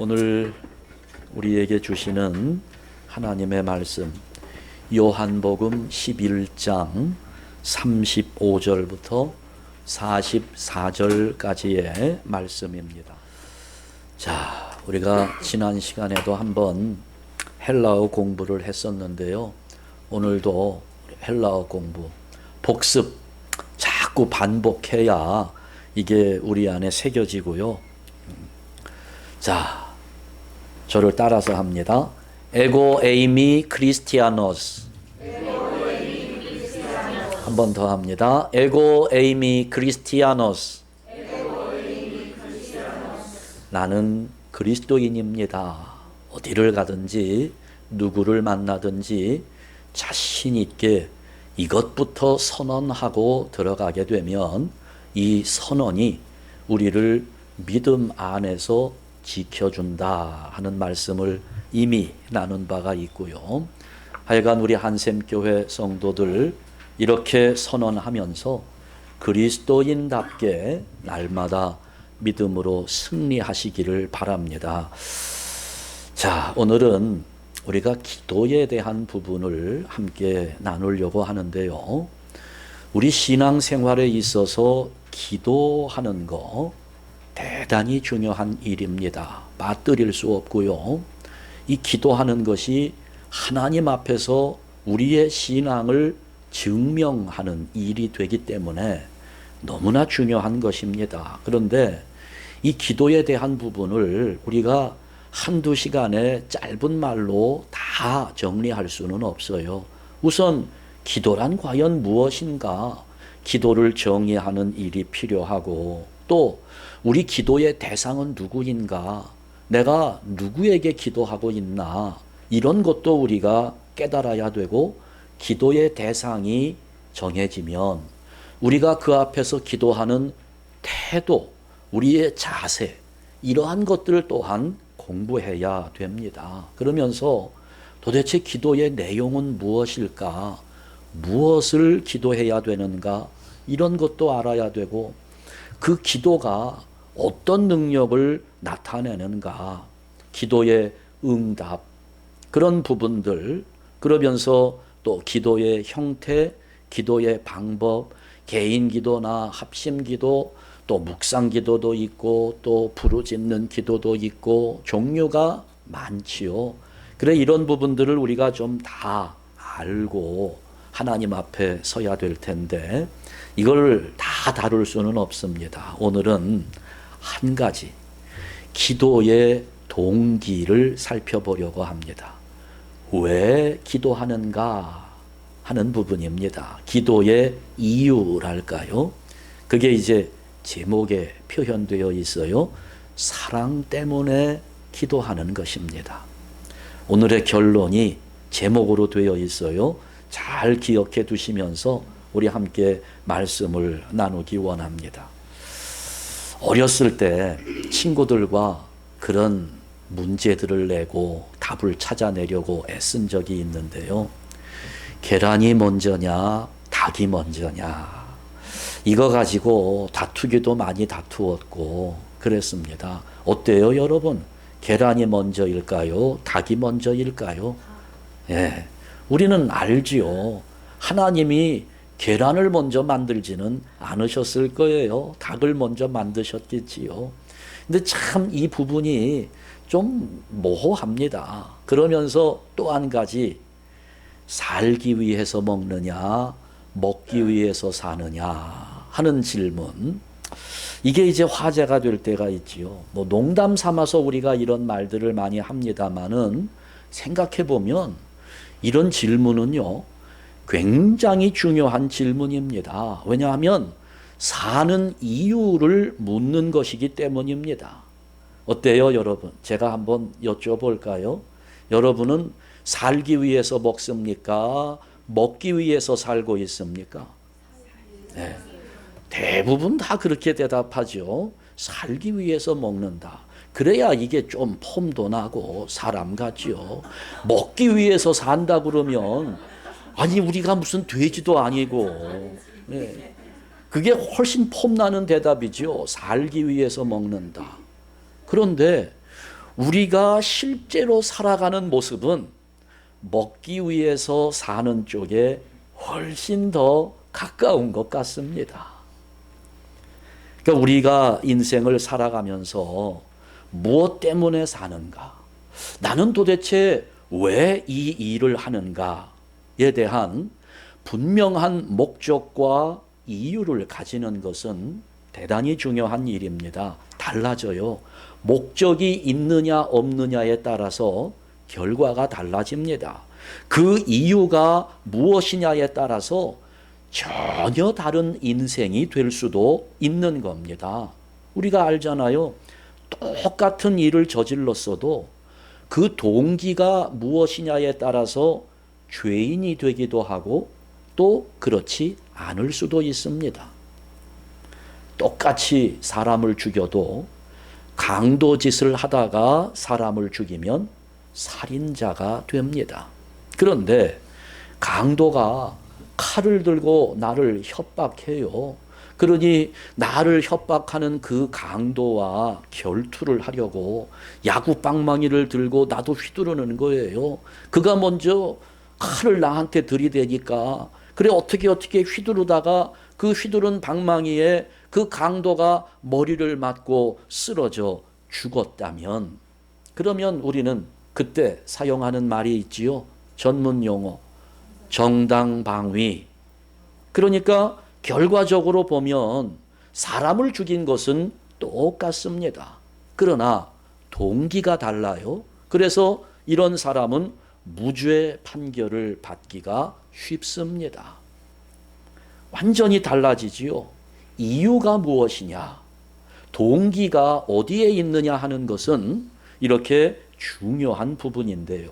오늘 우리에게 주시는 하나님의 말씀, 요한복음 11장 35절부터 44절까지의 말씀입니다. 자, 우리가 지난 시간에도 한번 헬라어 공부를 했었는데요. 오늘도 헬라어 공부, 복습, 자꾸 반복해야 이게 우리 안에 새겨지고요. 자, 저를 따라서 합니다. 에고 에이미 크리스티아노스. 한 번 더 합니다. 에고 에이미 크리스티아노스. 나는 그리스도인입니다. 어디를 가든지 누구를 만나든지 자신 있게 이것부터 선언하고 들어가게 되면 이 선언이 우리를 믿음 안에서 지켜준다 하는 말씀을 이미 나눈 바가 있고요. 하여간 우리 한샘교회 성도들 이렇게 선언하면서 그리스도인답게 날마다 믿음으로 승리하시기를 바랍니다. 자, 오늘은 우리가 기도에 대한 부분을 함께 나누려고 하는데요. 우리 신앙생활에 있어서 기도하는 거 대단히 중요한 일입니다. 빠뜨릴 수 없고요. 이 기도하는 것이 하나님 앞에서 우리의 신앙을 증명하는 일이 되기 때문에 너무나 중요한 것입니다. 그런데 이 기도에 대한 부분을 우리가 한두 시간에 짧은 말로 다 정리할 수는 없어요. 우선 기도란 과연 무엇인가? 기도를 정의하는 일이 필요하고, 또 우리 기도의 대상은 누구인가? 내가 누구에게 기도하고 있나? 이런 것도 우리가 깨달아야 되고, 기도의 대상이 정해지면 우리가 그 앞에서 기도하는 태도, 우리의 자세, 이러한 것들을 또한 공부해야 됩니다. 그러면서 도대체 기도의 내용은 무엇일까? 무엇을 기도해야 되는가? 이런 것도 알아야 되고, 그 기도가 어떤 능력을 나타내는가? 기도의 응답, 그런 부분들, 그러면서 또 기도의 형태, 기도의 방법, 개인 기도나 합심 기도, 또 묵상 기도도 있고, 또 부르짖는 기도도 있고, 종류가 많지요. 그래, 이런 부분들을 우리가 좀 다 알고 하나님 앞에 서야 될 텐데, 이걸 다 다룰 수는 없습니다. 오늘은 한 가지, 기도의 동기를 살펴보려고 합니다. 왜 기도하는가 하는 부분입니다. 기도의 이유랄까요? 그게 이제 제목에 표현되어 있어요. 사랑 때문에 기도하는 것입니다. 오늘의 결론이 제목으로 되어 있어요. 잘 기억해 두시면서 우리 함께 말씀을 나누기 원합니다. 어렸을 때 친구들과 그런 문제들을 내고 답을 찾아내려고 애쓴 적이 있는데요. 계란이 먼저냐, 닭이 먼저냐, 이거 가지고 다투기도 많이 다투었고 그랬습니다. 어때요, 여러분? 계란이 먼저일까요? 닭이 먼저일까요? 예, 우리는 알지요. 하나님이 계란을 먼저 만들지는 않으셨을 거예요. 닭을 먼저 만드셨겠지요. 근데 참 이 부분이 좀 모호합니다. 그러면서 또 한 가지, 살기 위해서 먹느냐, 먹기 위해서 사느냐 하는 질문, 이게 이제 화제가 될 때가 있지요. 뭐 농담 삼아서 우리가 이런 말들을 많이 합니다만은 생각해 보면 이런 질문은요, 굉장히 중요한 질문입니다. 왜냐하면 사는 이유를 묻는 것이기 때문입니다. 어때요, 여러분? 제가 한번 여쭤볼까요? 여러분은 살기 위해서 먹습니까? 먹기 위해서 살고 있습니까? 네. 대부분 다 그렇게 대답하죠. 살기 위해서 먹는다. 그래야 이게 좀 폼도 나고 사람 같지요. 먹기 위해서 산다 그러면 아니 우리가 무슨 돼지도 아니고, 네. 그게 훨씬 폼나는 대답이죠. 살기 위해서 먹는다. 그런데 우리가 실제로 살아가는 모습은 먹기 위해서 사는 쪽에 훨씬 더 가까운 것 같습니다. 그러니까 우리가 인생을 살아가면서 무엇 때문에 사는가? 나는 도대체 왜 이 일을 하는가에 대한 분명한 목적과 이유를 가지는 것은 대단히 중요한 일입니다. 달라져요. 목적이 있느냐 없느냐에 따라서 결과가 달라집니다. 그 이유가 무엇이냐에 따라서 전혀 다른 인생이 될 수도 있는 겁니다. 우리가 알잖아요. 똑같은 일을 저질렀어도 그 동기가 무엇이냐에 따라서 죄인이 되기도 하고 또 그렇지 않을 수도 있습니다. 똑같이 사람을 죽여도 강도짓을 하다가 사람을 죽이면 살인자가 됩니다. 그런데 강도가 칼을 들고 나를 협박해요. 그러니 나를 협박하는 그 강도와 결투를 하려고 야구 방망이를 들고 나도 휘두르는 거예요. 그가 먼저 칼을 나한테 들이대니까 그래 어떻게 휘두르다가 그 휘두른 방망이에 그 강도가 머리를 맞고 쓰러져 죽었다면, 그러면 우리는 그때 사용하는 말이 있지요. 전문 용어 정당방위. 그러니까 결과적으로 보면 사람을 죽인 것은 똑같습니다. 그러나 동기가 달라요. 그래서 이런 사람은 무죄 판결을 받기가 쉽습니다. 완전히 달라지지요. 이유가 무엇이냐, 동기가 어디에 있느냐 하는 것은 이렇게 중요한 부분인데요.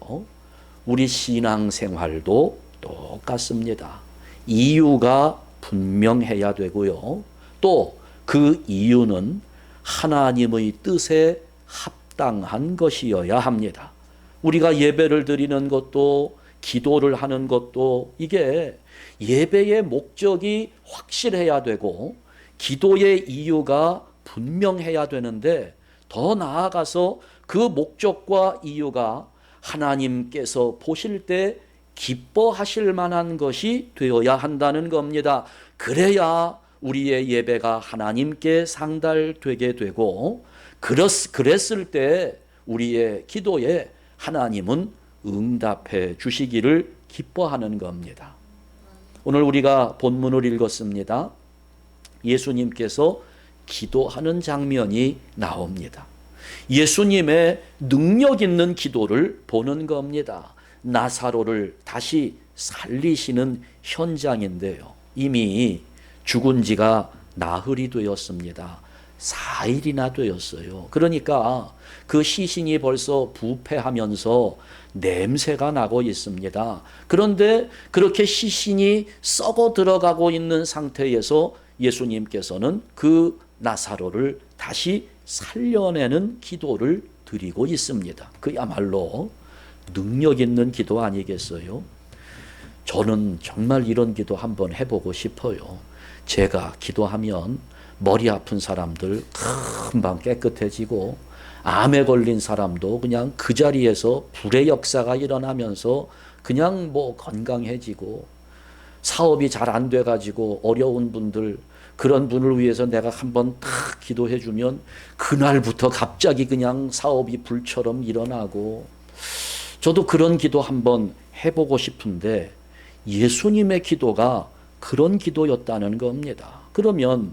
우리 신앙생활도 똑같습니다. 이유가 분명해야 되고요. 또 그 이유는 하나님의 뜻에 합당한 것이어야 합니다. 우리가 예배를 드리는 것도 기도를 하는 것도 이게 예배의 목적이 확실해야 되고 기도의 이유가 분명해야 되는데, 더 나아가서 그 목적과 이유가 하나님께서 보실 때 기뻐하실 만한 것이 되어야 한다는 겁니다. 그래야 우리의 예배가 하나님께 상달되게 되고, 그랬을 때 우리의 기도에 하나님은 응답해 주시기를 기뻐하는 겁니다. 오늘 우리가 본문을 읽었습니다. 예수님께서 기도하는 장면이 나옵니다. 예수님의 능력 있는 기도를 보는 겁니다. 나사로를 다시 살리시는 현장인데요. 이미 죽은 지가 나흘이 되었습니다. 4일이나 되었어요. 그러니까 그 시신이 벌써 부패하면서 냄새가 나고 있습니다. 그런데 그렇게 시신이 썩어 들어가고 있는 상태에서 예수님께서는 그 나사로를 다시 살려내는 기도를 드리고 있습니다. 그야말로 능력 있는 기도 아니겠어요? 저는 정말 이런 기도 한번 해보고 싶어요. 제가 기도하면 머리 아픈 사람들 금방 깨끗해지고, 암에 걸린 사람도 그냥 그 자리에서 불의 역사가 일어나면서 그냥 건강해지고, 사업이 잘 안 돼가지고 어려운 분들, 그런 분을 위해서 내가 한번 딱 기도해주면 그날부터 갑자기 그냥 사업이 불처럼 일어나고, 저도 그런 기도 한번 해보고 싶은데 예수님의 기도가 그런 기도였다는 겁니다. 그러면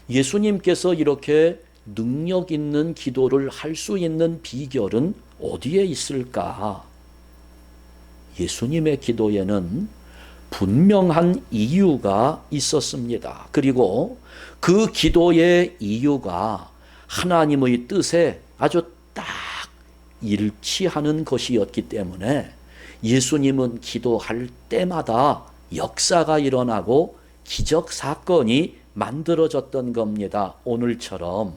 예수님께서 이렇게 능력 있는 기도를 할 수 있는 비결은 어디에 있을까? 예수님의 기도에는 분명한 이유가 있었습니다. 그리고 그 기도의 이유가 하나님의 뜻에 아주 딱 일치하는 것이었기 때문에 예수님은 기도할 때마다 역사가 일어나고 기적 사건이 만들어졌던 겁니다. 오늘처럼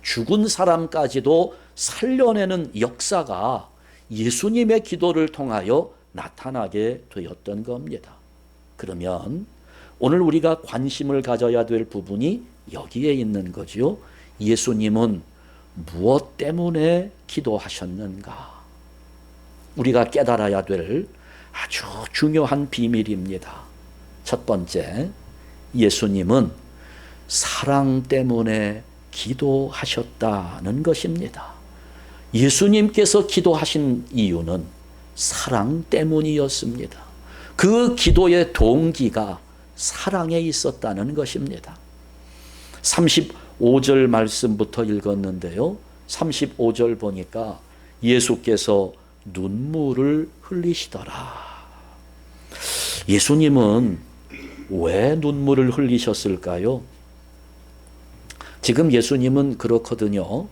죽은 사람까지도 살려내는 역사가 예수님의 기도를 통하여 나타나게 되었던 겁니다. 그러면 오늘 우리가 관심을 가져야 될 부분이 여기에 있는 거죠. 예수님은 무엇 때문에 기도하셨는가? 우리가 깨달아야 될 아주 중요한 비밀입니다. 첫 번째, 예수님은 사랑 때문에 기도하셨다는 것입니다. 예수님께서 기도하신 이유는 사랑 때문이었습니다. 그 기도의 동기가 사랑에 있었다는 것입니다. 35절 말씀부터 읽었는데요. 35절 보니까 예수께서 눈물을 흘리시더라. 예수님은 왜 눈물을 흘리셨을까요? 지금 예수님은 그렇거든요.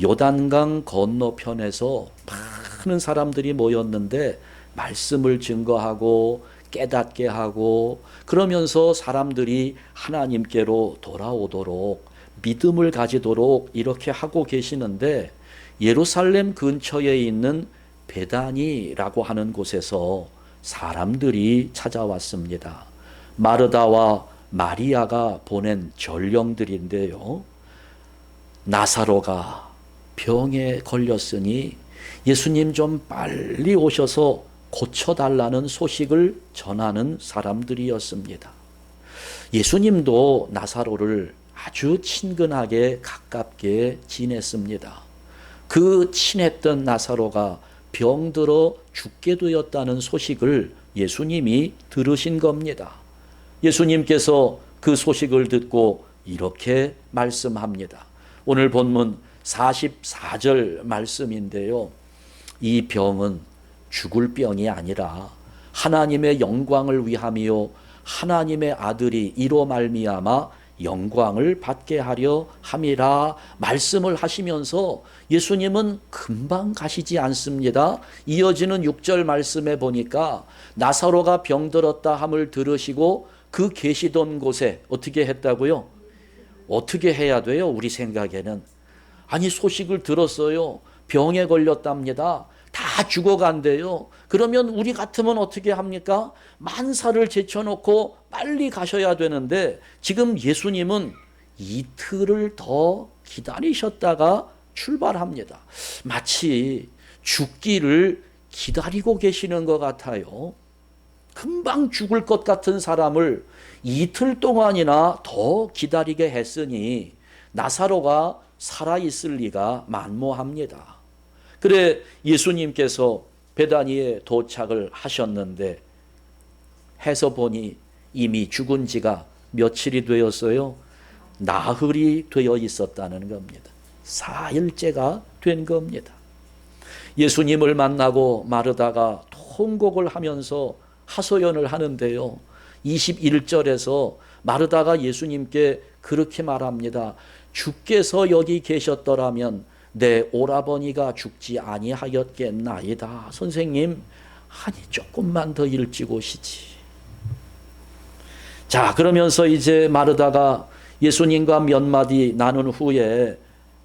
요단강 건너편에서 많은 사람들이 모였는데 말씀을 증거하고 깨닫게 하고 그러면서 사람들이 하나님께로 돌아오도록 믿음을 가지도록 이렇게 하고 계시는데 예루살렘 근처에 있는 베다니라고 하는 곳에서 사람들이 찾아왔습니다. 마르다와 마리아가 보낸 전령들인데요. 나사로가 병에 걸렸으니 예수님 좀 빨리 오셔서 고쳐달라는 소식을 전하는 사람들이었습니다. 예수님도 나사로를 아주 친근하게 가깝게 지냈습니다. 그 친했던 나사로가 병들어 죽게 되었다는 소식을 예수님이 들으신 겁니다. 예수님께서 그 소식을 듣고 이렇게 말씀합니다. 오늘 본문 44절 말씀인데요. 이 병은 죽을 병이 아니라 하나님의 영광을 위함이요 하나님의 아들이 이로 말미암아 영광을 받게 하려 함이라 말씀을 하시면서 예수님은 금방 가시지 않습니다. 이어지는 6절 말씀에 보니까 나사로가 병들었다 함을 들으시고 그 계시던 곳에 어떻게 했다고요? 어떻게 해야 돼요? 우리 생각에는. 아니 소식을 들었어요. 병에 걸렸답니다. 다 죽어간대요. 그러면 우리 같으면 어떻게 합니까? 만사를 제쳐놓고 빨리 가셔야 되는데 지금 예수님은 이틀을 더 기다리셨다가 출발합니다. 마치 죽기를 기다리고 계시는 것 같아요. 금방 죽을 것 같은 사람을 이틀 동안이나 더 기다리게 했으니 나사로가 살아있을 리가 만무합니다. 그래 예수님께서 베다니에 도착을 하셨는데 해서 보니 이미 죽은 지가 며칠이 되었어요? 나흘이 되어 있었다는 겁니다. 4일째가 된 겁니다. 예수님을 만나고 마르다가 통곡을 하면서 하소연을 하는데요. 21절에서 마르다가 예수님께 그렇게 말합니다. 주께서 여기 계셨더라면 내 오라버니가 죽지 아니하였겠나이다. 선생님, 아니 조금만 더 일찍 오시지. 자, 그러면서 이제 마르다가 예수님과 몇 마디 나눈 후에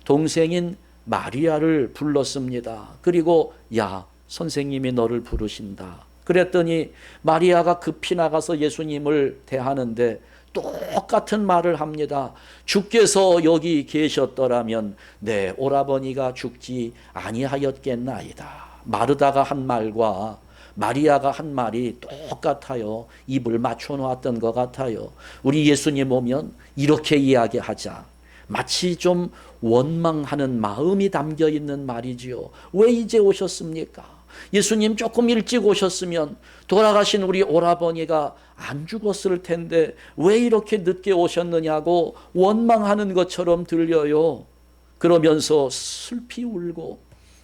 동생인 마리아를 불렀습니다. 그리고 야, 선생님이 너를 부르신다. 그랬더니 마리아가 급히 나가서 예수님을 대하는데 똑같은 말을 합니다. 주께서 여기 계셨더라면 내 오라버니가 죽지 아니하였겠나이다. 마르다가 한 말과 마리아가 한 말이 똑같아요. 입을 맞춰 놓았던 것 같아요. 우리 예수님 오면 이렇게 이야기하자. 마치 좀 원망하는 마음이 담겨 있는 말이지요. 왜 이제 오셨습니까? 예수님 조금 일찍 오셨으면 돌아가신 우리 오라버니가 안 죽었을 텐데 왜 이렇게 늦게 오셨느냐고 원망하는 것처럼 들려요. 그러면서 슬피 울고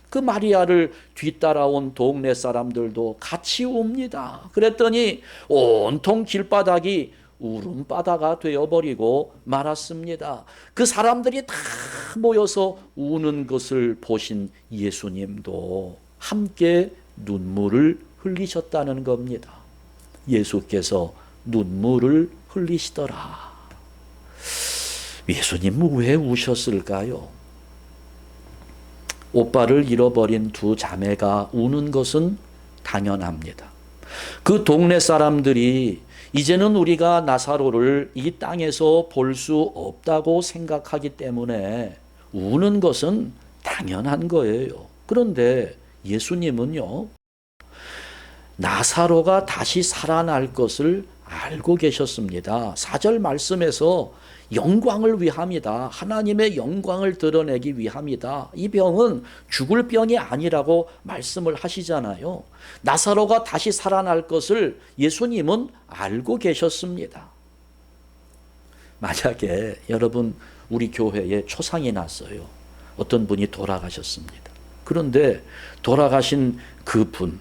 그 마리아를 뒤따라온 동네 사람들도 같이 웁니다. 그랬더니 온통 길바닥이 울음바다가 되어버리고 말았습니다. 그 사람들이 다 모여서 우는 것을 보신 예수님도 함께 눈물을 흘리셨다는 겁니다. 예수께서 눈물을 흘리시더라. 예수님은 왜 우셨을까요? 오빠를 잃어버린 두 자매가 우는 것은 당연합니다. 그 동네 사람들이 이제는 우리가 나사로를 이 땅에서 볼 수 없다고 생각하기 때문에 우는 것은 당연한 거예요. 그런데 예수님은요, 나사로가 다시 살아날 것을 알고 계셨습니다. 4절 말씀에서 영광을 위함이다. 하나님의 영광을 드러내기 위함이다. 이 병은 죽을 병이 아니라고 말씀을 하시잖아요. 나사로가 다시 살아날 것을 예수님은 알고 계셨습니다. 만약에 여러분 우리 교회에 초상이 났어요. 어떤 분이 돌아가셨습니다. 그런데 돌아가신 그분,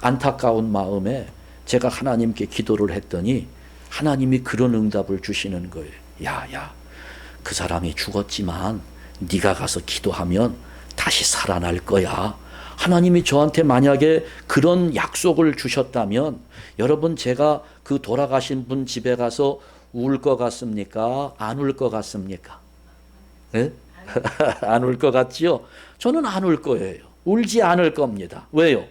안타까운 마음에 제가 하나님께 기도를 했더니 하나님이 그런 응답을 주시는 거예요. 야, 그 사람이 죽었지만 네가 가서 기도하면 다시 살아날 거야. 하나님이 저한테 만약에 그런 약속을 주셨다면 여러분, 제가 그 돌아가신 분 집에 가서 울 것 같습니까? 안 울 것 같습니까? 네? 안 울 것 같지요? 저는 안 울 거예요. 울지 않을 겁니다. 왜요?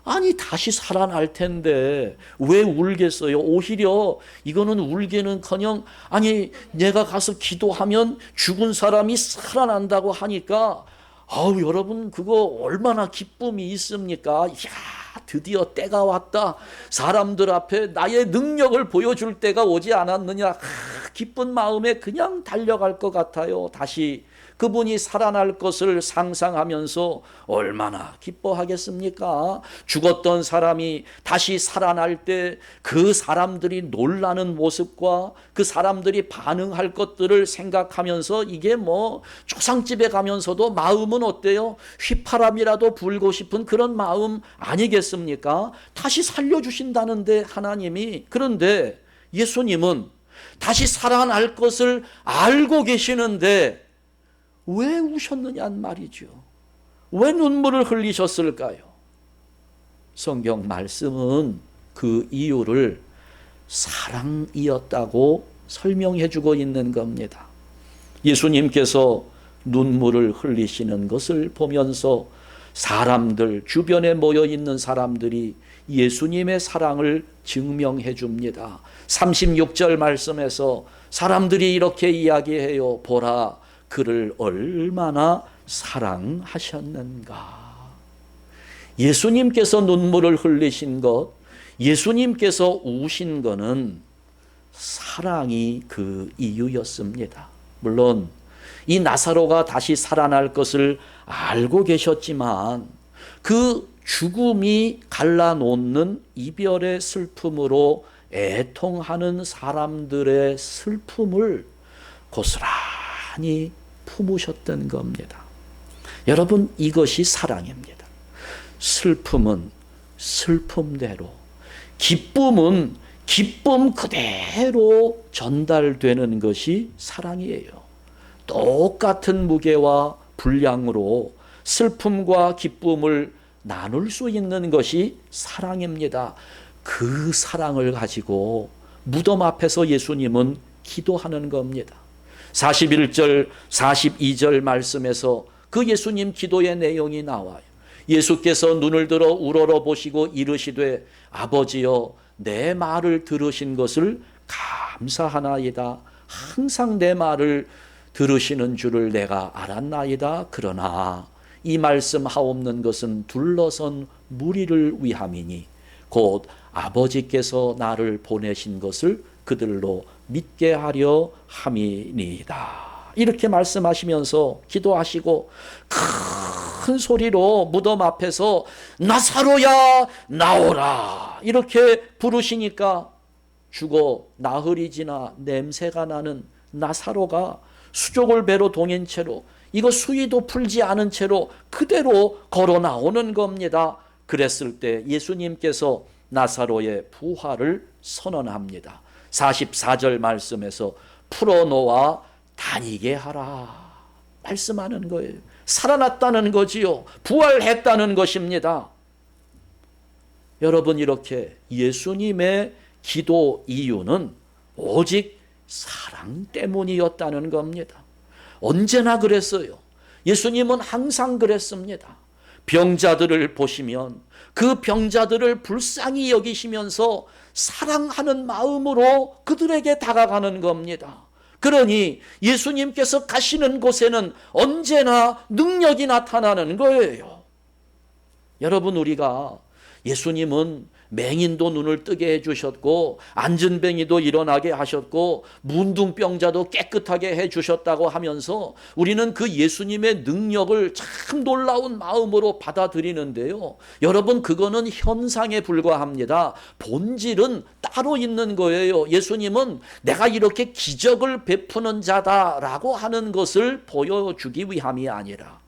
아니, 다시 살아날 텐데 왜 울겠어요? 오히려 이거는 울기는커녕, 아니, 내가 가서 기도하면 죽은 사람이 살아난다고 하니까 여러분, 그거 얼마나 기쁨이 있습니까? 드디어 때가 왔다. 사람들 앞에 나의 능력을 보여줄 때가 오지 않았느냐. 기쁜 마음에 그냥 달려갈 것 같아요. 다시 그분이 살아날 것을 상상하면서 얼마나 기뻐하겠습니까? 죽었던 사람이 다시 살아날 때 그 사람들이 놀라는 모습과 그 사람들이 반응할 것들을 생각하면서 이게 조상집에 가면서도 마음은 어때요? 휘파람이라도 불고 싶은 그런 마음 아니겠습니까? 다시 살려주신다는데 하나님이. 그런데 예수님은 다시 살아날 것을 알고 계시는데 왜 우셨느냐는 말이죠. 왜 눈물을 흘리셨을까요? 성경 말씀은 그 이유를 사랑이었다고 설명해 주고 있는 겁니다. 예수님께서 눈물을 흘리시는 것을 보면서 사람들, 주변에 모여 있는 사람들이 예수님의 사랑을 증명해 줍니다. 36절 말씀에서 사람들이 이렇게 이야기해요. 보라, 그를 얼마나 사랑하셨는가. 예수님께서 눈물을 흘리신 것, 예수님께서 우신 것은 사랑이 그 이유였습니다. 물론 이 나사로가 다시 살아날 것을 알고 계셨지만 그 죽음이 갈라놓는 이별의 슬픔으로 애통하는 사람들의 슬픔을 고스란히 품으셨던 겁니다. 여러분, 이것이 사랑입니다. 슬픔은 슬픔대로, 기쁨은 기쁨 그대로 전달되는 것이 사랑이에요. 똑같은 무게와 분량으로 슬픔과 기쁨을 나눌 수 있는 것이 사랑입니다. 그 사랑을 가지고 무덤 앞에서 예수님은 기도하는 겁니다. 41절, 42절 말씀에서 그 예수님 기도의 내용이 나와요. 예수께서 눈을 들어 우러러 보시고 이르시되 아버지여, 내 말을 들으신 것을 감사하나이다. 항상 내 말을 들으시는 줄을 내가 알았나이다. 그러나 이 말씀 하옵는 것은 둘러선 무리를 위함이니 곧 아버지께서 나를 보내신 것을 그들로 믿게 하려 함이니이다. 이렇게 말씀하시면서 기도하시고 큰 소리로 무덤 앞에서 나사로야 나오라 이렇게 부르시니까 죽어 나흘이 지나 냄새가 나는 나사로가 수족을 배로 동인 채로, 이거 수위도 풀지 않은 채로 그대로 걸어 나오는 겁니다. 그랬을 때 예수님께서 나사로의 부활을 선언합니다. 44절 말씀에서 풀어놓아 다니게 하라 말씀하는 거예요. 살아났다는 거지요. 부활했다는 것입니다. 여러분, 이렇게 예수님의 기도 이유는 오직 사랑 때문이었다는 겁니다. 언제나 그랬어요. 예수님은 항상 그랬습니다. 병자들을 보시면 그 병자들을 불쌍히 여기시면서 사랑하는 마음으로 그들에게 다가가는 겁니다. 그러니 예수님께서 가시는 곳에는 언제나 능력이 나타나는 거예요. 여러분, 우리가 예수님은 맹인도 눈을 뜨게 해주셨고 안진뱅이도 일어나게 하셨고 문둥병자도 깨끗하게 해주셨다고 하면서 우리는 그 예수님의 능력을 참 놀라운 마음으로 받아들이는데요. 여러분, 그거는 현상에 불과합니다. 본질은 따로 있는 거예요. 예수님은 내가 이렇게 기적을 베푸는 자다라고 하는 것을 보여주기 위함이 아니라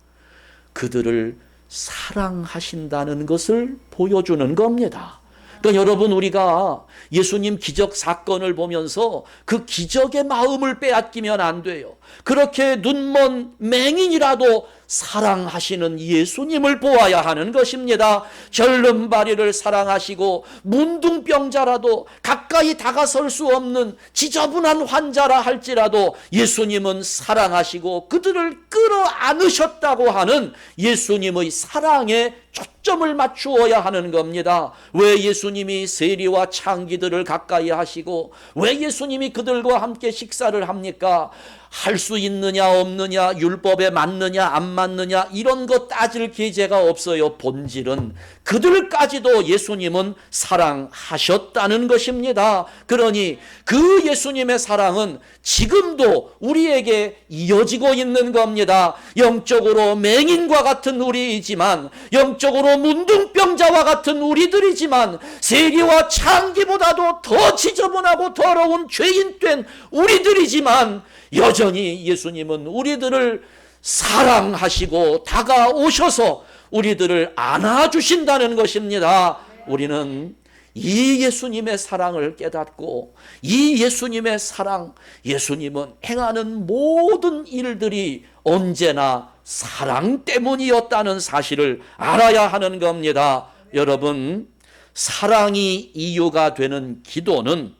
그들을 사랑하신다는 것을 보여주는 겁니다. 그러니까 여러분, 우리가 예수님 기적 사건을 보면서 그 기적의 마음을 빼앗기면 안 돼요. 그렇게 눈먼 맹인이라도 사랑하시는 예수님을 보아야 하는 것입니다. 절름발이를 사랑하시고 문둥병자라도 가까이 다가설 수 없는 지저분한 환자라 할지라도 예수님은 사랑하시고 그들을 끌어안으셨다고 하는 예수님의 사랑에 초점을 맞추어야 하는 겁니다. 왜 예수님이 세리와 창기들을 가까이 하시고 왜 예수님이 그들과 함께 식사를 합니까? 할 수 있느냐 없느냐, 율법에 맞느냐 안 맞느냐, 이런 거 따질 계제가 없어요. 본질은 그들까지도 예수님은 사랑하셨다는 것입니다. 그러니 그 예수님의 사랑은 지금도 우리에게 이어지고 있는 겁니다. 영적으로 맹인과 같은 우리이지만, 영적으로 문둥병자와 같은 우리들이지만, 세리와 창기보다도 더 지저분하고 더러운 죄인된 우리들이지만 여전히 예수님은 우리들을 사랑하시고 다가오셔서 우리들을 안아주신다는 것입니다. 우리는 이 예수님의 사랑을 깨닫고 이 예수님의 사랑, 예수님은 행하는 모든 일들이 언제나 사랑 때문이었다는 사실을 알아야 하는 겁니다. 여러분, 사랑이 이유가 되는 기도는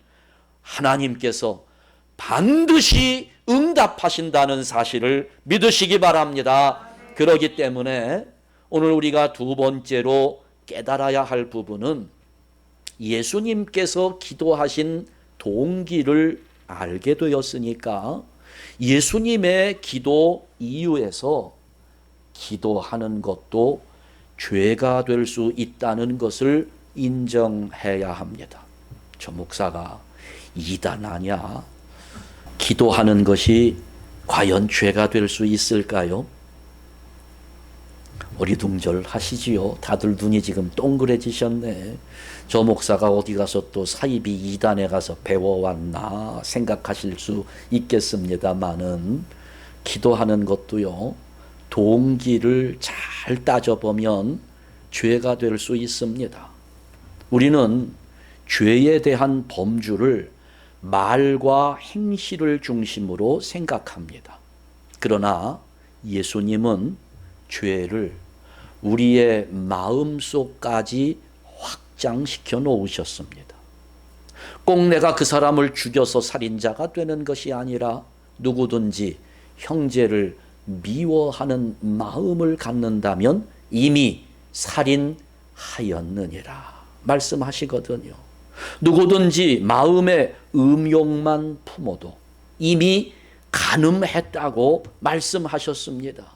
하나님께서 반드시 응답하신다는 사실을 믿으시기 바랍니다. 그렇기 때문에 오늘 우리가 두 번째로 깨달아야 할 부분은 예수님께서 기도하신 동기를 알게 되었으니까 예수님의 기도 이유에서 기도하는 것도 죄가 될 수 있다는 것을 인정해야 합니다. 저 목사가 이단하냐? 기도하는 것이 과연 죄가 될 수 있을까요? 어리둥절하시지요. 다들 눈이 지금 동그래지셨네. 저 목사가 어디 가서 또 사이비 이단에 가서 배워왔나 생각하실 수 있겠습니다만은, 기도하는 것도요, 동기를 잘 따져보면 죄가 될 수 있습니다. 우리는 죄에 대한 범주를 말과 행실을 중심으로 생각합니다. 그러나 예수님은 죄를 우리의 마음속까지 확장시켜 놓으셨습니다. 꼭 내가 그 사람을 죽여서 살인자가 되는 것이 아니라 누구든지 형제를 미워하는 마음을 갖는다면 이미 살인하였느니라 말씀하시거든요. 누구든지 마음의 음욕만 품어도 이미 간음했다고 말씀하셨습니다.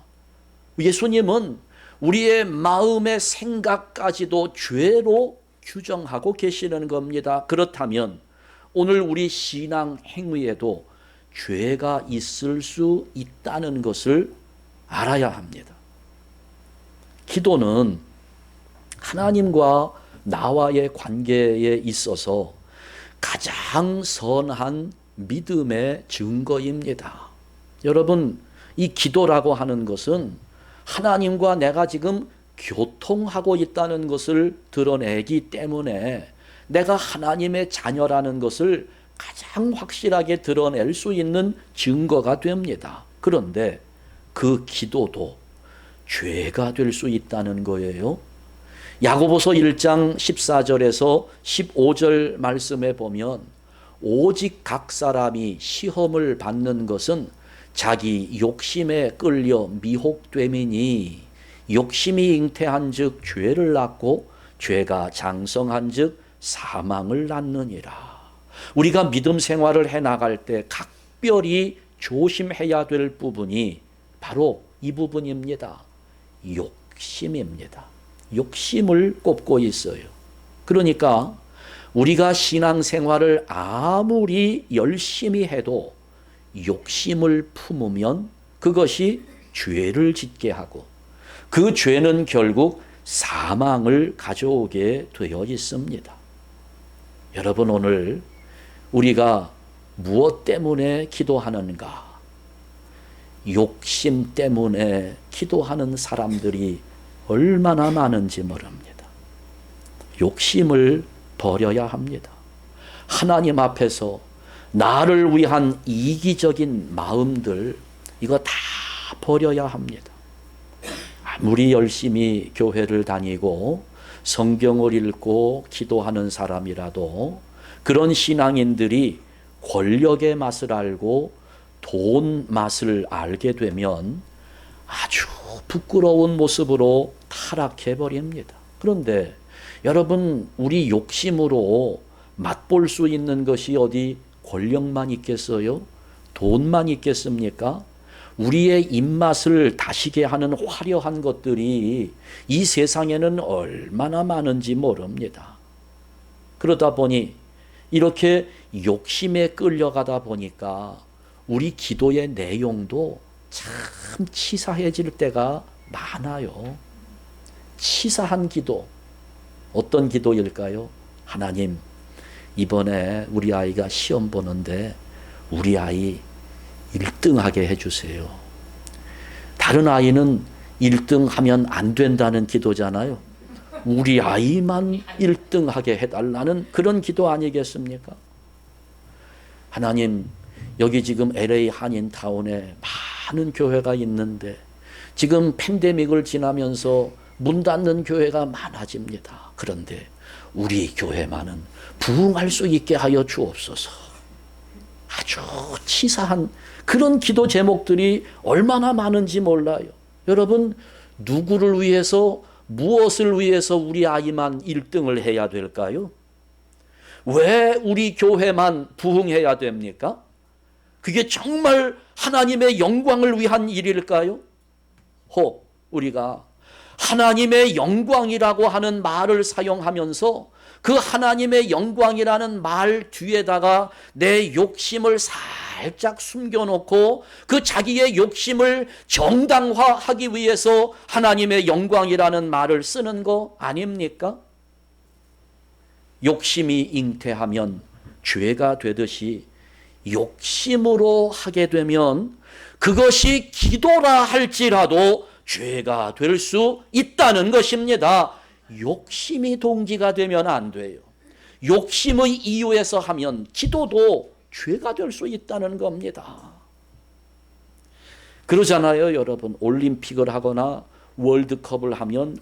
예수님은 우리의 마음의 생각까지도 죄로 규정하고 계시는 겁니다. 그렇다면 오늘 우리 신앙 행위에도 죄가 있을 수 있다는 것을 알아야 합니다. 기도는 하나님과 나와의 관계에 있어서 가장 선한 믿음의 증거입니다. 여러분, 이 기도라고 하는 것은 하나님과 내가 지금 교통하고 있다는 것을 드러내기 때문에 내가 하나님의 자녀라는 것을 가장 확실하게 드러낼 수 있는 증거가 됩니다. 그런데 그 기도도 죄가 될 수 있다는 거예요. 야고보서 1장 14절에서 15절 말씀에 보면 오직 각 사람이 시험을 받는 것은 자기 욕심에 끌려 미혹됨이니 욕심이 잉태한 즉 죄를 낳고 죄가 장성한 즉 사망을 낳느니라. 우리가 믿음 생활을 해나갈 때 특별히 조심해야 될 부분이 바로 이 부분입니다. 욕심입니다. 욕심을 꼽고 있어요. 그러니까 우리가 신앙생활을 아무리 열심히 해도 욕심을 품으면 그것이 죄를 짓게 하고 그 죄는 결국 사망을 가져오게 되어 있습니다. 여러분, 오늘 우리가 무엇 때문에 기도하는가? 욕심 때문에 기도하는 사람들이 얼마나 많은지 모릅니다. 욕심을 버려야 합니다. 하나님 앞에서 나를 위한 이기적인 마음들, 이거 다 버려야 합니다. 아무리 열심히 교회를 다니고 성경을 읽고 기도하는 사람이라도 그런 신앙인들이 권력의 맛을 알고 돈 맛을 알게 되면 아주 부끄러운 모습으로 타락해 버립니다. 그런데 여러분, 우리 욕심으로 맛볼 수 있는 것이 어디 권력만 있겠어요? 돈만 있겠습니까? 우리의 입맛을 다시게 하는 화려한 것들이 이 세상에는 얼마나 많은지 모릅니다. 그러다 보니 이렇게 욕심에 끌려가다 보니까 우리 기도의 내용도 참 치사해질 때가 많아요. 치사한 기도. 어떤 기도일까요? 하나님, 이번에 우리 아이가 시험 보는데 우리 아이 1등하게 해주세요. 다른 아이는 1등 하면 안 된다는 기도잖아요. 우리 아이만 1등하게 해달라는 그런 기도 아니겠습니까? 하나님, 여기 지금 LA 한인타운에 많은 교회가 있는데 지금 팬데믹을 지나면서 문 닫는 교회가 많아집니다. 그런데 우리 교회만은 부흥할 수 있게 하여 주옵소서. 아주 치사한 그런 기도 제목들이 얼마나 많은지 몰라요. 여러분, 누구를 위해서, 무엇을 위해서 우리 아이만 1등을 해야 될까요? 왜 우리 교회만 부흥해야 됩니까? 그게 정말 하나님의 영광을 위한 일일까요? 혹 우리가 하나님의 영광이라고 하는 말을 사용하면서 그 하나님의 영광이라는 말 뒤에다가 내 욕심을 살짝 숨겨놓고 그 자기의 욕심을 정당화하기 위해서 하나님의 영광이라는 말을 쓰는 거 아닙니까? 욕심이 잉태하면 죄가 되듯이 욕심으로 하게 되면 그것이 기도라 할지라도 죄가 될 수 있다는 것입니다. 욕심이 동기가 되면 안 돼요. 욕심의 이유에서 하면 기도도 죄가 될 수 있다는 겁니다. 그러잖아요, 여러분. 올림픽을 하거나 월드컵을 하면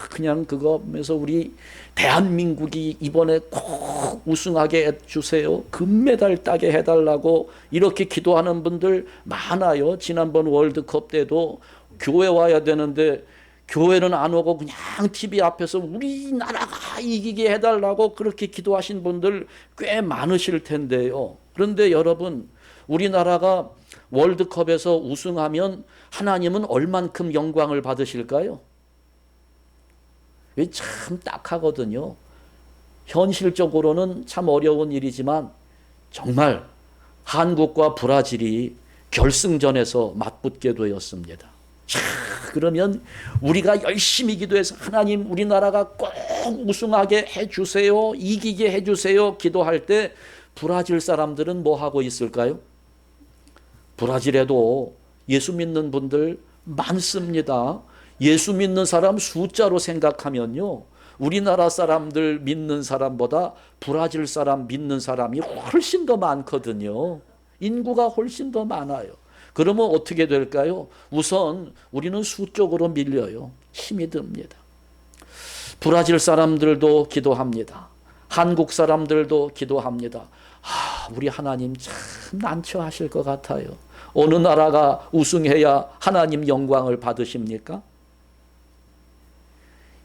그냥 그거면서 우리 대한민국이 이번에 꼭 우승하게 해주세요. 금메달 따게 해달라고 이렇게 기도하는 분들 많아요. 지난번 월드컵 때도 교회 와야 되는데 교회는 안 오고 그냥 TV 앞에서 우리나라가 이기게 해달라고 그렇게 기도하신 분들 꽤 많으실 텐데요. 그런데 여러분, 우리나라가 월드컵에서 우승하면 하나님은 얼만큼 영광을 받으실까요? 참 딱하거든요. 현실적으로는 참 어려운 일이지만 정말 한국과 브라질이 결승전에서 맞붙게 되었습니다. 자, 그러면 우리가 열심히 기도해서 하나님 우리나라가 꼭 우승하게 해주세요, 이기게 해주세요 기도할 때 브라질 사람들은 뭐 하고 있을까요? 브라질에도 예수 믿는 분들 많습니다. 예수 믿는 사람 숫자로 생각하면요, 우리나라 사람들 믿는 사람보다 브라질 사람 믿는 사람이 훨씬 더 많거든요. 인구가 훨씬 더 많아요. 그러면 어떻게 될까요? 우선 우리는 수적으로 밀려요. 힘이 듭니다. 브라질 사람들도 기도합니다. 한국 사람들도 기도합니다. 우리 하나님 참 난처하실 것 같아요. 어느 나라가 우승해야 하나님 영광을 받으십니까?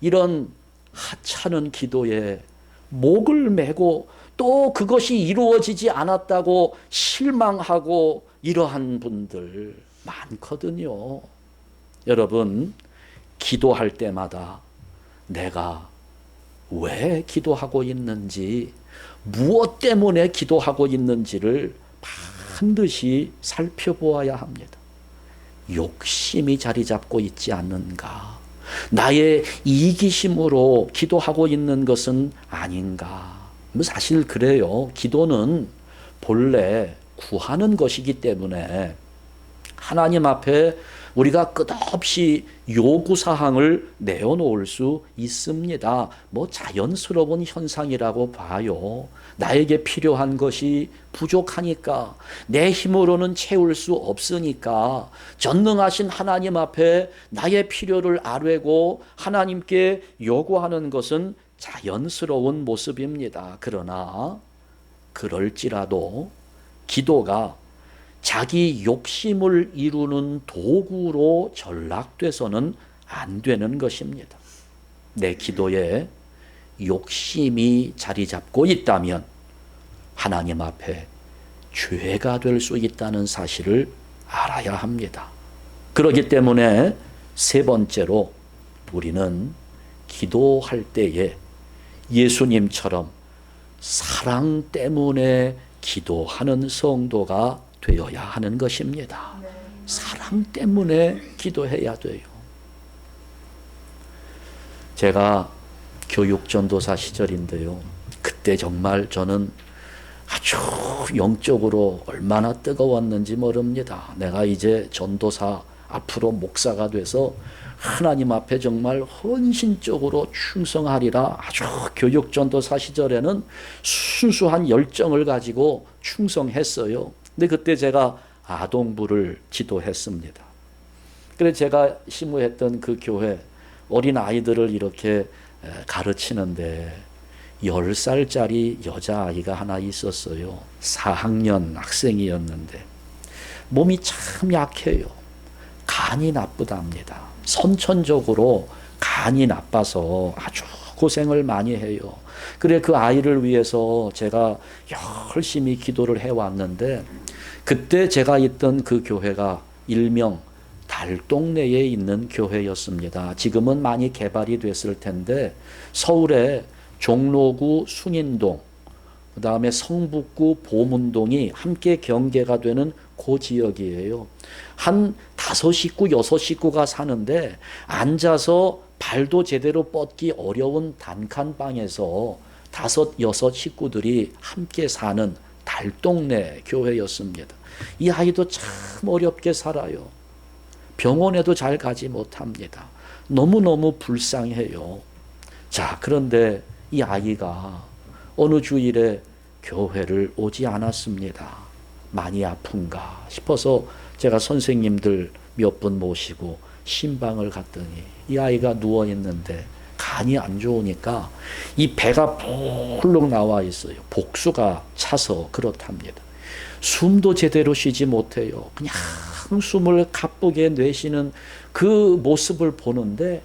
이런 하찮은 기도에 목을 메고 또 그것이 이루어지지 않았다고 실망하고 이러한 분들 많거든요. 여러분, 기도할 때마다 내가 왜 기도하고 있는지, 무엇 때문에 기도하고 있는지를 반드시 살펴보아야 합니다. 욕심이 자리 잡고 있지 않는가? 나의 이기심으로 기도하고 있는 것은 아닌가? 사실 그래요. 기도는 본래 구하는 것이기 때문에 하나님 앞에 우리가 끝없이 요구사항을 내어놓을 수 있습니다. 자연스러운 현상이라고 봐요. 나에게 필요한 것이 부족하니까, 내 힘으로는 채울 수 없으니까 전능하신 하나님 앞에 나의 필요를 아뢰고 하나님께 요구하는 것은 자연스러운 모습입니다. 그러나 그럴지라도 기도가 자기 욕심을 이루는 도구로 전락돼서는 안 되는 것입니다. 내 기도에 욕심이 자리 잡고 있다면 하나님 앞에 죄가 될 수 있다는 사실을 알아야 합니다. 그렇기 때문에 세 번째로 우리는 기도할 때에 예수님처럼 사랑 때문에 기도하는 성도가 되어야 하는 것입니다. 사랑 때문에 기도해야 돼요. 제가 교육전도사 시절인데요. 그때 정말 저는 아주 영적으로 얼마나 뜨거웠는지 모릅니다. 내가 이제 전도사, 앞으로 목사가 돼서 하나님 앞에 정말 헌신적으로 충성하리라. 아주 교육전도사 시절에는 순수한 열정을 가지고 충성했어요. 근데 그때 제가 아동부를 지도했습니다. 그래서 제가 심우했던 그 교회 어린 아이들을 이렇게 가르치는데 10살짜리 여자아이가 하나 있었어요. 4학년 학생이었는데 몸이 참 약해요. 간이 나쁘답니다. 선천적으로 간이 나빠서 아주 고생을 많이 해요. 그래 그 아이를 위해서 제가 열심히 기도를 해왔는데, 그때 제가 있던 그 교회가 일명 달동네에 있는 교회였습니다. 지금은 많이 개발이 됐을 텐데 서울에 종로구 숭인동, 그 다음에 성북구 보문동이 함께 경계가 되는 그 지역이에요. 한 5식구, 6식구가 사는데 앉아서 발도 제대로 뻗기 어려운 단칸방에서 5, 6식구들이 함께 사는 달동네 교회였습니다. 이 아이도 참 어렵게 살아요. 병원에도 잘 가지 못합니다. 너무너무 불쌍해요. 자, 그런데 이 아이가 어느 주일에 교회를 오지 않았습니다. 많이 아픈가 싶어서 제가 선생님들 몇 분 모시고 신방을 갔더니 이 아이가 누워 있는데 간이 안 좋으니까 이 배가 폴록 나와 있어요. 복수가 차서 그렇답니다. 숨도 제대로 쉬지 못해요. 그냥 숨을 가쁘게 내쉬는 그 모습을 보는데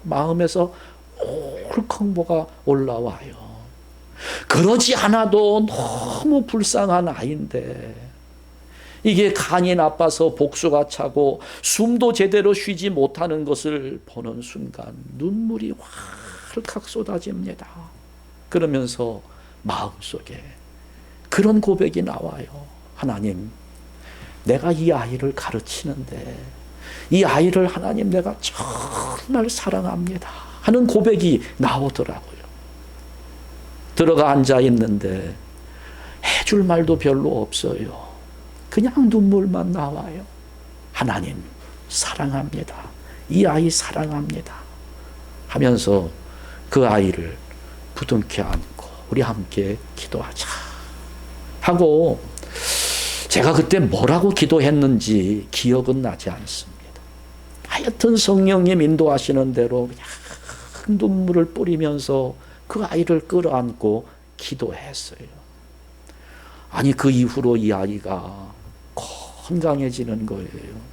마음에서 홀컥 뭐가 올라와요. 그러지 않아도 너무 불쌍한 아이인데 이게 간이 나빠서 복수가 차고 숨도 제대로 쉬지 못하는 것을 보는 순간 눈물이 활칵 쏟아집니다. 그러면서 마음속에 그런 고백이 나와요. 하나님, 내가 이 아이를 가르치는데 이 아이를 하나님 내가 정말 사랑합니다 하는 고백이 나오더라고요. 들어가 앉아 있는데 해줄 말도 별로 없어요. 그냥 눈물만 나와요. 하나님 사랑합니다. 이 아이 사랑합니다 하면서 그 아이를 부둥켜 안고 우리 함께 기도하자 하고, 제가 그때 뭐라고 기도했는지 기억은 나지 않습니다. 하여튼 성령님 인도하시는 대로 그냥 눈물을 뿌리면서 그 아이를 끌어안고 기도했어요. 아니 그 이후로 이 아이가 건강해지는 거예요.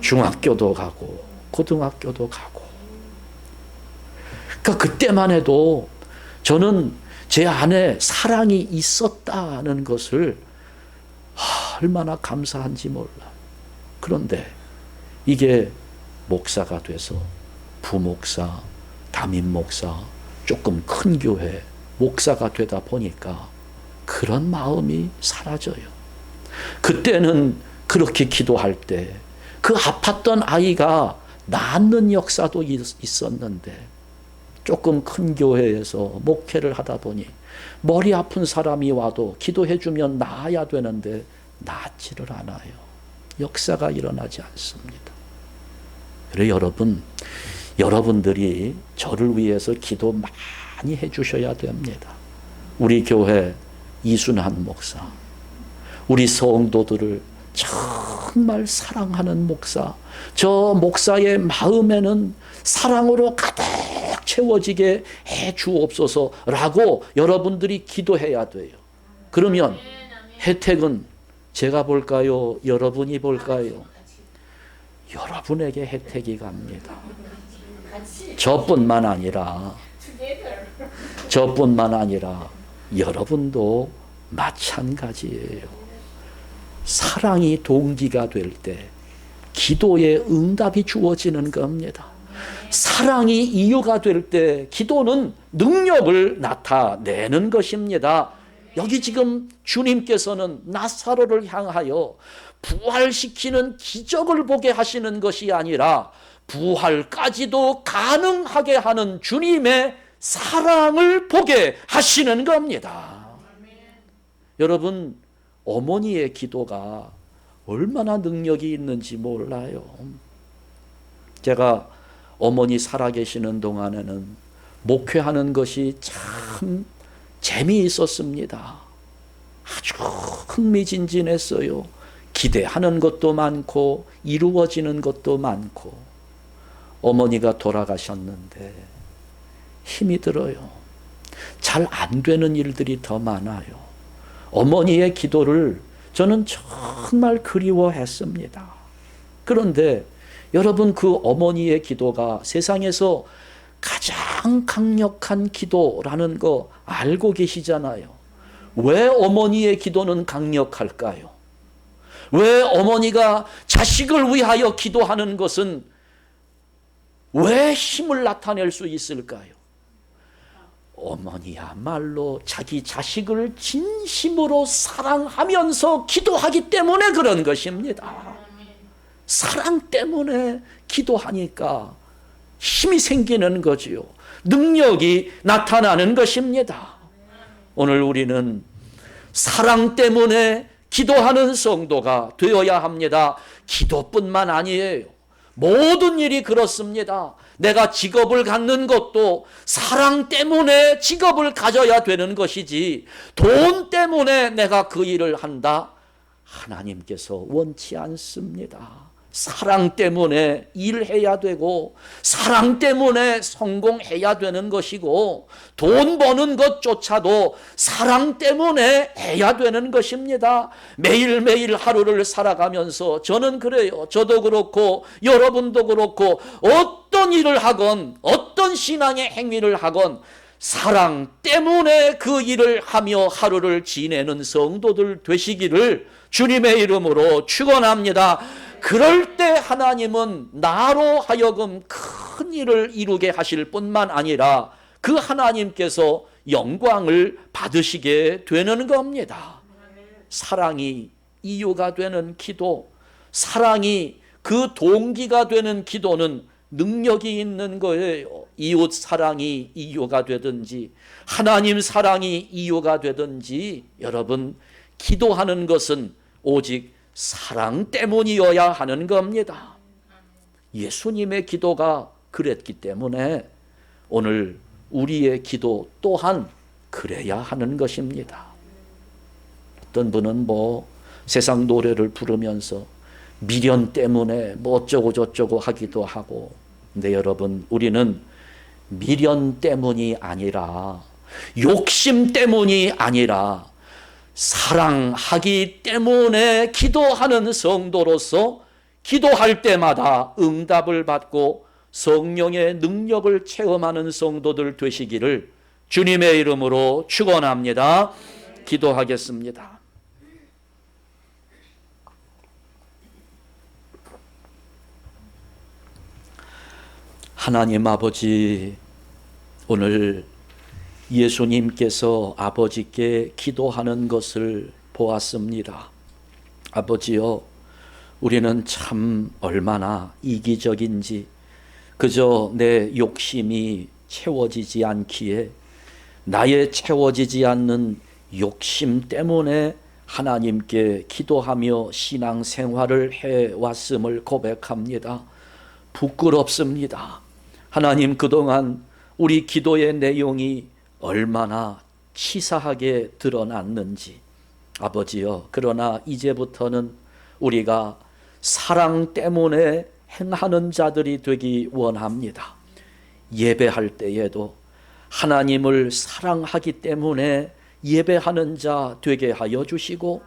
중학교도 가고 고등학교도 가고. 그러니까 그때만 해도 저는 제 안에 사랑이 있었다는 것을 얼마나 감사한지 몰라. 그런데 이게 목사가 돼서 부목사, 담임 목사, 조금 큰 교회 목사가 되다 보니까 그런 마음이 사라져요. 그때는 그렇게 기도할 때 그 아팠던 아이가 낫는 역사도 있었는데, 조금 큰 교회에서 목회를 하다 보니 머리 아픈 사람이 와도 기도해주면 나아야 되는데 낫지를 않아요. 역사가 일어나지 않습니다. 그래 여러분들이 저를 위해서 기도 많이 해주셔야 됩니다. 우리 교회 이순한 목사, 우리 성도들을 정말 사랑하는 목사, 저 목사의 마음에는 사랑으로 가득 채워지게 해 주옵소서라고 여러분들이 기도해야 돼요. 그러면 혜택은 제가 볼까요? 여러분이 볼까요? 여러분에게 혜택이 갑니다. 저뿐만 아니라 여러분도 마찬가지예요. 사랑이 동기가 될 때 기도의 응답이 주어지는 겁니다. 사랑이 이유가 될 때 기도는 능력을 나타내는 것입니다. 여기 지금 주님께서는 나사로를 향하여 부활시키는 기적을 보게 하시는 것이 아니라 부활까지도 가능하게 하는 주님의 사랑을 보게 하시는 겁니다. 여러분, 어머니의 기도가 얼마나 능력이 있는지 몰라요. 제가 어머니 살아계시는 동안에는 목회하는 것이 참 재미있었습니다. 아주 흥미진진했어요. 기대하는 것도 많고 이루어지는 것도 많고. 어머니가 돌아가셨는데 힘이 들어요. 잘 안 되는 일들이 더 많아요. 어머니의 기도를 저는 정말 그리워했습니다. 그런데 여러분, 그 어머니의 기도가 세상에서 가장 강력한 기도라는 거 알고 계시잖아요. 왜 어머니의 기도는 강력할까요? 왜 어머니가 자식을 위하여 기도하는 것은 왜 힘을 나타낼 수 있을까요? 어머니야말로 자기 자식을 진심으로 사랑하면서 기도하기 때문에 그런 것입니다. 사랑 때문에 기도하니까 힘이 생기는 거지요. 능력이 나타나는 것입니다. 오늘 우리는 사랑 때문에 기도하는 성도가 되어야 합니다. 기도뿐만 아니에요. 모든 일이 그렇습니다. 내가 직업을 갖는 것도 사랑 때문에 직업을 가져야 되는 것이지, 돈 때문에 내가 그 일을 한다? 하나님께서 원치 않습니다. 사랑 때문에 일해야 되고 사랑 때문에 성공해야 되는 것이고, 돈 버는 것조차도 사랑 때문에 해야 되는 것입니다. 매일매일 하루를 살아가면서 저는 그래요. 저도 그렇고 여러분도 그렇고 어떤 일을 하건 어떤 신앙의 행위를 하건 사랑 때문에 그 일을 하며 하루를 지내는 성도들 되시기를 주님의 이름으로 축원합니다. 그럴 때 하나님은 나로 하여금 큰 일을 이루게 하실 뿐만 아니라 그 하나님께서 영광을 받으시게 되는 겁니다. 사랑이 이유가 되는 기도, 사랑이 그 동기가 되는 기도는 능력이 있는 거예요. 이웃 사랑이 이유가 되든지 하나님 사랑이 이유가 되든지, 여러분, 기도하는 것은 오직 사랑 때문이어야 하는 겁니다. 예수님의 기도가 그랬기 때문에 오늘 우리의 기도 또한 그래야 하는 것입니다. 어떤 분은 세상 노래를 부르면서 미련 때문에 어쩌고 저쩌고 하기도 하고, 근데 여러분, 우리는 미련 때문이 아니라, 욕심 때문이 아니라 사랑하기 때문에 기도하는 성도로서 기도할 때마다 응답을 받고 성령의 능력을 체험하는 성도들 되시기를 주님의 이름으로 축원합니다. 기도하겠습니다. 하나님 아버지, 오늘 예수님께서 아버지께 기도하는 것을 보았습니다. 아버지여, 우리는 참 얼마나 이기적인지, 그저 내 욕심이 채워지지 않기에 나의 채워지지 않는 욕심 때문에 하나님께 기도하며 신앙생활을 해왔음을 고백합니다. 부끄럽습니다. 하나님, 그동안 우리 기도의 내용이 얼마나 치사하게 드러났는지. 아버지여, 그러나 이제부터는 우리가 사랑 때문에 행하는 자들이 되기 원합니다. 예배할 때에도 하나님을 사랑하기 때문에 예배하는 자 되게 하여 주시고,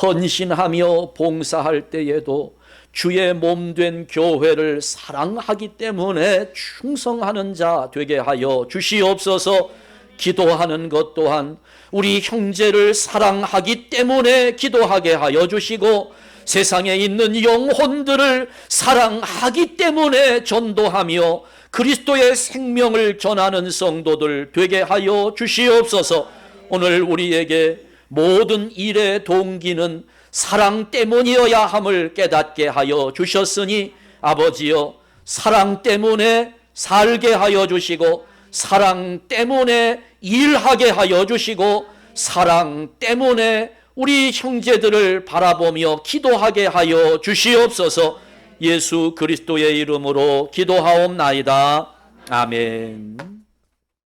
헌신하며 봉사할 때에도 주의 몸된 교회를 사랑하기 때문에 충성하는 자 되게 하여 주시옵소서. 기도하는 것 또한 우리 형제를 사랑하기 때문에 기도하게 하여 주시고, 세상에 있는 영혼들을 사랑하기 때문에 전도하며 그리스도의 생명을 전하는 성도들 되게 하여 주시옵소서. 오늘 우리에게 모든 일의 동기는 사랑 때문이어야 함을 깨닫게 하여 주셨으니, 아버지여, 사랑 때문에 살게 하여 주시고, 사랑 때문에 일하게 하여 주시고, 사랑 때문에 우리 형제들을 바라보며 기도하게 하여 주시옵소서. 예수 그리스도의 이름으로 기도하옵나이다. 아멘.